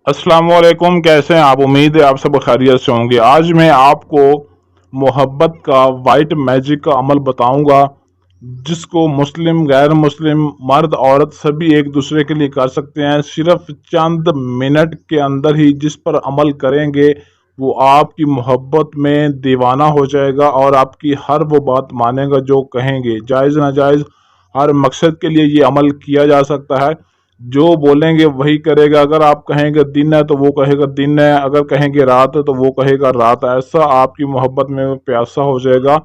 अस्सलाम वालेकुम। कैसे हैं आप? उम्मीद है आप सब खैरियत से होंगे। आज मैं आपको मोहब्बत का वाइट मैजिक का अमल बताऊंगा, जिसको मुस्लिम, गैर मुस्लिम, मर्द औरत सभी एक दूसरे के लिए कर सकते हैं। सिर्फ चंद मिनट के अंदर ही जिस पर अमल करेंगे वो आपकी मोहब्बत में दीवाना हो जाएगा और आपकी हर वो बात मानेगा जो कहेंगे। जायज़ नाजायज़ हर मकसद के लिए ये अमल किया जा सकता है। जो बोलेंगे वही करेगा। अगर आप कहेंगे दिन है तो वो कहेगा दिन है, अगर कहेंगे रात है तो वो कहेगा रात है। ऐसा आपकी मोहब्बत में वो प्यासा हो जाएगा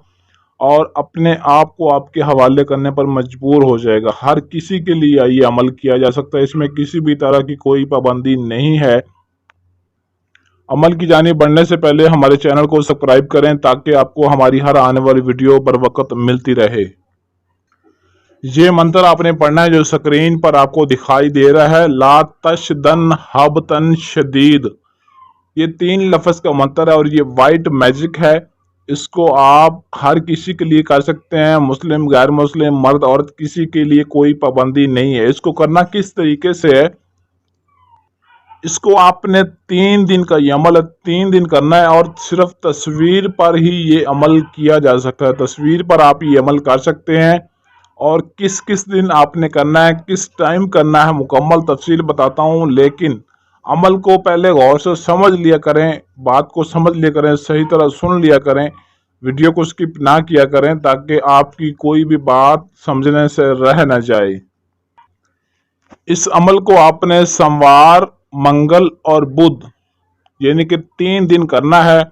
और अपने आप को आपके हवाले करने पर मजबूर हो जाएगा। हर किसी के लिए ये अमल किया जा सकता है, इसमें किसी भी तरह की कोई पाबंदी नहीं है। अमल की जानिब बढ़ने से पहले हमारे चैनल को सब्सक्राइब करें ताकि आपको हमारी हर आने वाली वीडियो बर वक्त मिलती रहे। ये मंत्र आपने पढ़ना है जो स्क्रीन पर आपको दिखाई दे रहा है, ला तशदन हबतन शदीद। ये 3 लफ्ज़ का मंत्र है और ये वाइट मैजिक है। इसको आप हर किसी के लिए कर सकते हैं, मुस्लिम, गैर मुस्लिम, मर्द औरत, किसी के लिए कोई पाबंदी नहीं है। इसको करना किस तरीके से है, इसको आपने 3 दिन का ये अमल 3 दिन करना है और सिर्फ तस्वीर पर ही ये अमल किया जा सकता है। तस्वीर पर आप ये अमल कर सकते हैं। और किस किस दिन आपने करना है, किस टाइम करना है, मुकम्मल तफसील बताता हूँ। लेकिन अमल को पहले गौर से समझ लिया करें, बात को समझ लिया करें, सही तरह सुन लिया करें, वीडियो को स्किप ना किया करें ताकि आपकी कोई भी बात समझने से रह न जाए। इस अमल को आपने सोमवार, मंगल और बुध यानी कि 3 दिन करना है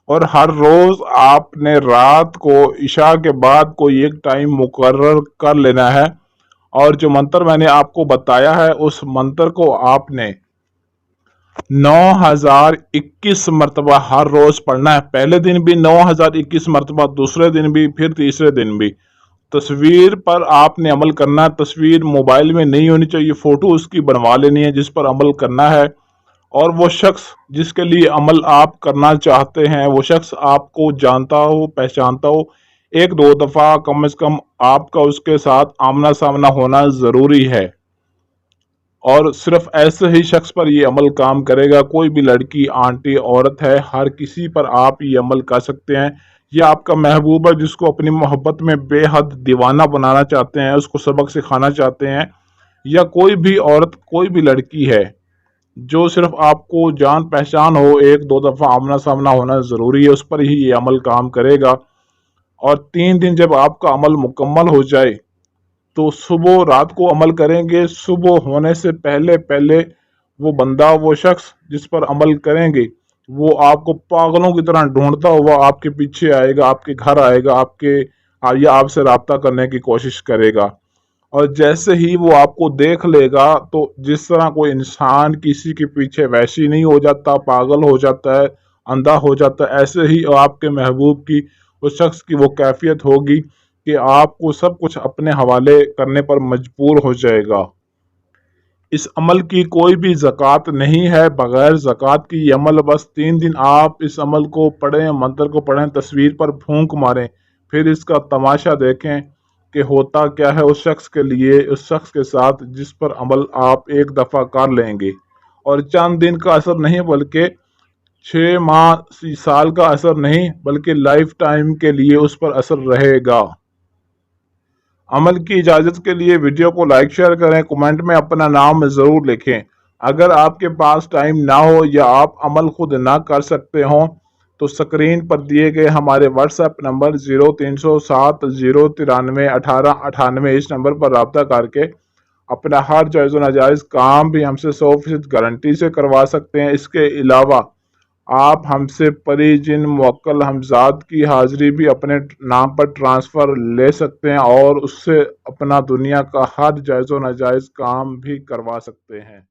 और हर रोज आपने रात को इशा के बाद कोई एक टाइम मुकर्रर कर लेना है। और जो मंत्र मैंने आपको बताया है उस मंत्र को आपने 9021 मरतबा हर रोज पढ़ना है। पहले दिन भी 9021 मरतबा, दूसरे दिन भी, फिर तीसरे दिन भी। तस्वीर पर आपने अमल करना है। तस्वीर मोबाइल में नहीं होनी चाहिए, फोटो उसकी बनवा लेनी है जिस पर अमल करना है। और वो शख्स जिसके लिए अमल आप करना चाहते हैं वो शख्स आपको जानता हो, पहचानता हो। 1-2 दफ़ा कम से कम आपका उसके साथ आमना सामना होना ज़रूरी है और सिर्फ ऐसे ही शख्स पर ये अमल काम करेगा। कोई भी लड़की, आंटी, औरत है, हर किसी पर आप ये अमल कर सकते हैं। ये आपका महबूब है जिसको अपनी मोहब्बत में बेहद दीवाना बनाना चाहते हैं, उसको सबक सिखाना चाहते हैं, या कोई भी औरत, कोई भी लड़की है जो सिर्फ आपको जान पहचान हो, 1-2 दफ़ा आमना सामना होना ज़रूरी है, उस पर ही ये अमल काम करेगा। और 3 दिन जब आपका अमल मुकम्मल हो जाए तो सुबह रात को अमल करेंगे। सुबह होने से पहले पहले वो बंदा, वो शख्स जिस पर अमल करेंगे वो आपको पागलों की तरह ढूंढता हुआ आपके पीछे आएगा, आपके घर आएगा, या आपसे रब्ता करने की कोशिश करेगा। और जैसे ही वो आपको देख लेगा तो जिस तरह कोई इंसान किसी के पीछे वैसी नहीं हो जाता, पागल हो जाता है, अंधा हो जाता है, ऐसे ही आपके महबूब की, उस शख्स की वो कैफियत होगी कि आपको सब कुछ अपने हवाले करने पर मजबूर हो जाएगा। इस अमल की कोई भी ज़कात नहीं है। बगैर ज़कात की ये अमल, बस 3 दिन आप इस अमल को पढ़ें, मंत्र को पढ़ें, तस्वीर पर फूंक मारें, फिर इसका तमाशा देखें कि होता क्या है उस शख्स के लिए, उस शख्स के साथ जिस पर अमल आप एक दफ़ा कर लेंगे। और चंद दिन का असर नहीं बल्कि 6 माह, साल का असर नहीं बल्कि लाइफ टाइम के लिए उस पर असर रहेगा। अमल की इजाज़त के लिए वीडियो को लाइक शेयर करें, कमेंट में अपना नाम ज़रूर लिखें। अगर आपके पास टाइम ना हो या आप अमल खुद ना कर सकते हों तो स्क्रीन पर दिए गए हमारे व्हाट्सएप नंबर 0307 093 1898 इस नंबर पर रब्ता करके अपना हर जायज़ नाजायज़ काम भी हमसे 100% गारंटी से करवा सकते हैं। इसके अलावा आप हमसे परी जिन मुवक्कल हमज़ाद की हाज़िरी भी अपने नाम पर ट्रांसफ़र ले सकते हैं और उससे अपना दुनिया का हर जायज़ व नाजायज़ काम भी करवा सकते हैं।